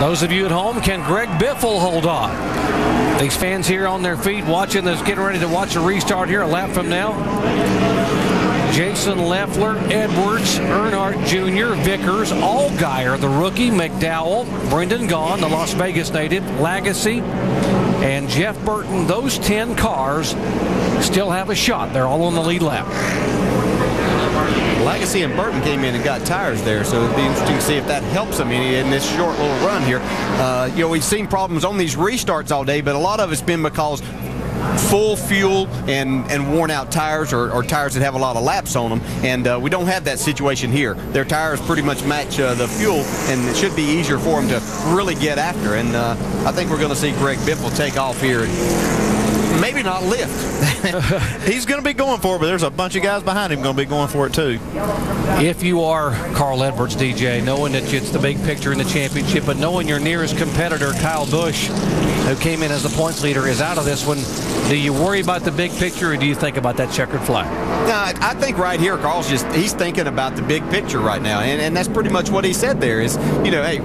Those of you at home, can Greg Biffle hold on? These fans here on their feet watching this, getting ready to watch a restart here a lap from now. Jason Leffler, Edwards, Earnhardt Jr., Vickers, Allgaier, the rookie, McDowell, Brendan Gaughan, the Las Vegas native, Lagasse, and Jeff Burton. Those 10 cars still have a shot. They're all on the lead lap. Lagasse and Burton came in and got tires there, so it'll be interesting to see if that helps them any in this short little run here. You know, we've seen problems on these restarts all day, but a lot of it's been because full fuel and worn out tires or tires that have a lot of laps on them, and we don't have that situation here. Their tires pretty much match the fuel, and it should be easier for them to really get after, and I think we're going to see Greg Biffle take off here and maybe not lift. He's going to be going for it, but there's a bunch of guys behind him going to be going for it too. If you are Carl Edwards, DJ, knowing that it's the big picture in the championship, but knowing your nearest competitor, Kyle Busch, who came in as the points leader, is out of this one, do you worry about the big picture, or do you think about that checkered flag? No, I think right here, Carl's he's thinking about the big picture right now, and that's pretty much what he said there is, you know, hey,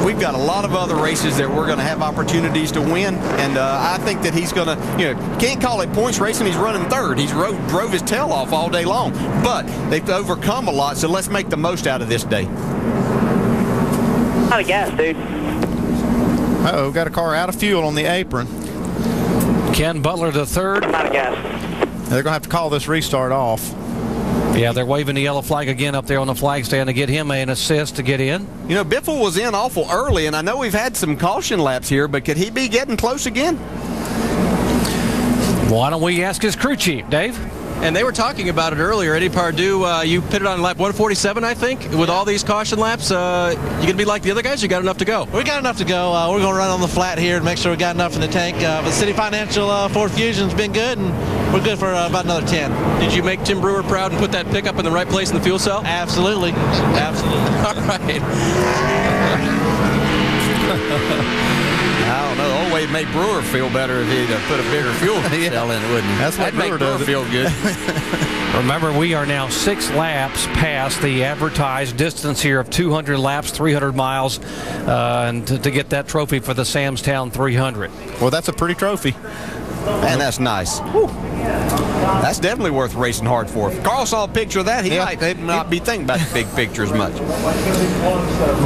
we've got a lot of other races that we're going to have opportunities to win, and I think that he's going to, you know, can't call it points racing. He's running third. He's drove his tail off all day long, but they've overcome a lot, so let's make the most out of this day. Out of gas, dude. Uh-oh, got a car out of fuel on the apron. Ken Butler the third. Out of gas. They're going to have to call this restart off. Yeah, they're waving the yellow flag again up there on the flag stand to get him an assist to get in. You know, Biffle was in awful early, and I know we've had some caution laps here, but could he be getting close again? Why don't we ask his crew chief, Dave? And they were talking about it earlier. Eddie Pardue, you pitted on lap 147, I think, with all these caution laps. You going to be like the other guys? You got enough to go? We got enough to go. We're going to run on the flat here and make sure we got enough in the tank. But City Financial Ford Fusion's been good, and we're good for about another 10. Did you make Tim Brewer proud and put that pickup in the right place in the fuel cell? Absolutely. Absolutely. All right. I don't know. The old way it made Brewer feel better if he'd put a bigger fuel cell in it, wouldn't he? That's what That'd make Brewer feel good. Remember, we are now 6 laps past the advertised distance here of 200 laps, 300 miles, and to get that trophy for the Samstown 300. Well, that's a pretty trophy. Man, that's nice. Whew. That's definitely worth racing hard for. If Carl saw a picture of that, he might not be thinking about the big picture as much.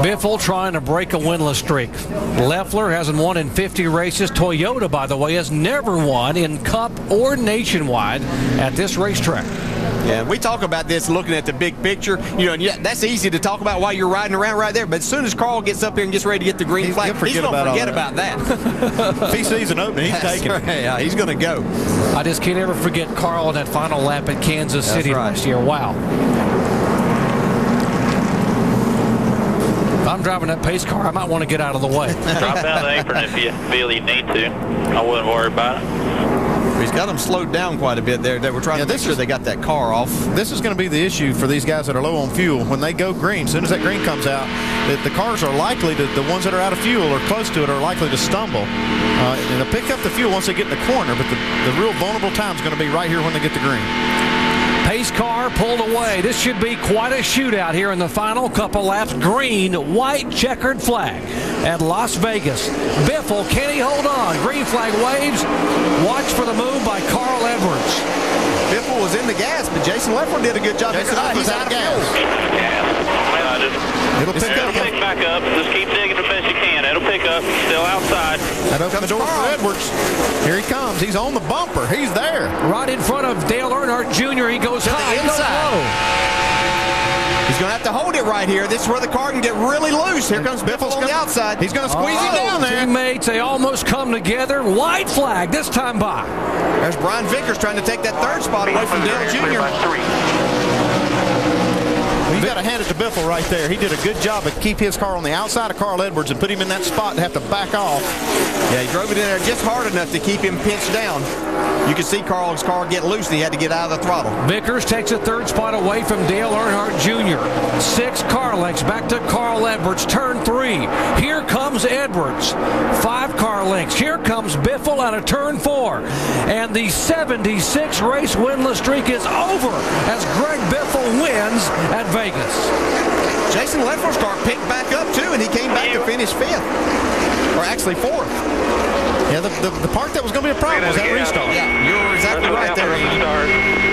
Biffle trying to break a winless streak. Leffler hasn't won in 50 races. Toyota, by the way, has never won in Cup or Nationwide at this racetrack. Yeah, we talk about this looking at the big picture. You know, and yeah, that's easy to talk about while you're riding around right there. But as soon as Carl gets up here and gets ready to get the green flag, he's going to forget about that. If he sees an opening, he's taking it. Yeah, he's going to go. I just can't ever forget Carl on that final lap at Kansas City last year. Wow. If I'm driving that pace car, I might want to get out of the way. Drop out the apron if you feel you need to. I wouldn't worry about it. He's got them slowed down quite a bit there. They were trying to make sure they got that car off. This is going to be the issue for these guys that are low on fuel. When they go green, as soon as that green comes out, the cars are likely to, the ones that are out of fuel or close to it, are likely to stumble. And they'll pick up the fuel once they get in the corner, but the real vulnerable time is going to be right here when they get the green. Pace car pulled away. This should be quite a shootout here in the final couple laps. Green, white, checkered flag at Las Vegas. Biffle, can he hold on? Green flag waves. Watch for the move by Carl Edwards. Biffle was in the gas, but Jason Leffler did a good job. He's out of gas. It'll pick up. Pick back up. Just keep digging the best you can. It'll pick up. Still outside. That opens the door for Edwards. Here he comes. He's on the bumper. He's there. Right in front of Dale Earnhardt Jr. He goes high. He goes low. He's going to have to hold it right here. This is where the car can get really loose. Here comes Biffle on the outside. He's going to squeeze him down there. Teammates, they almost come together. White flag this time by. There's Brian Vickers trying to take that third spot away from Dale Jr. You got to hand it to Biffle right there. He did a good job of keep his car on the outside of Carl Edwards and put him in that spot to have to back off. Yeah, he drove it in there just hard enough to keep him pinched down. You could see Carl's car get loose and he had to get out of the throttle. Vickers takes a third spot away from Dale Earnhardt Jr. 6 car lengths back to Carl Edwards. Turn 3. Here comes Edwards. 5 car lengths. Here comes Biffle out of turn 4. And the 76 race winless streak is over as Greg Biffle wins at Vegas. Jason Leffler's car picked back up too, and he came back to finish 5th. actually fourth. Yeah, the part that was going to be a problem was that restart. Yeah, you're exactly right there, Andy.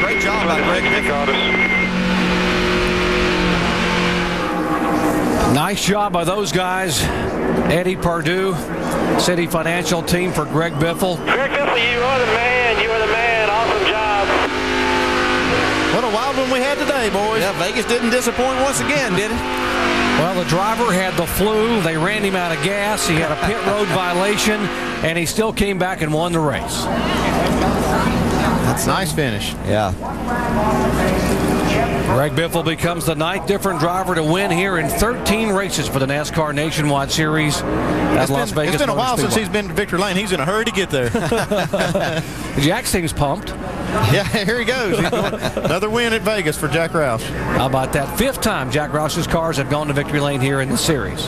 Great job by Greg Biffle. Nice job by those guys. Eddie Perdue, City Financial team for Greg Biffle. Greg Biffle, you are the man. You are the man. Awesome job. What a wild one we had today, boys. Yeah, Vegas didn't disappoint once again, did it? Well, the driver had the flu. They ran him out of gas. He had a pit road violation, and he still came back and won the race. That's a nice finish. Yeah. Greg Biffle becomes the 9th different driver to win here in 13 races for the NASCAR Nationwide Series at Las Vegas. It's been a while Motor since Speedway. he's been to Victory Lane. He's in a hurry to get there. Jack seems pumped. Yeah, here he goes. Another win at Vegas for Jack Roush. How about that? 5th time Jack Roush's cars have gone to Victory Lane here in the series.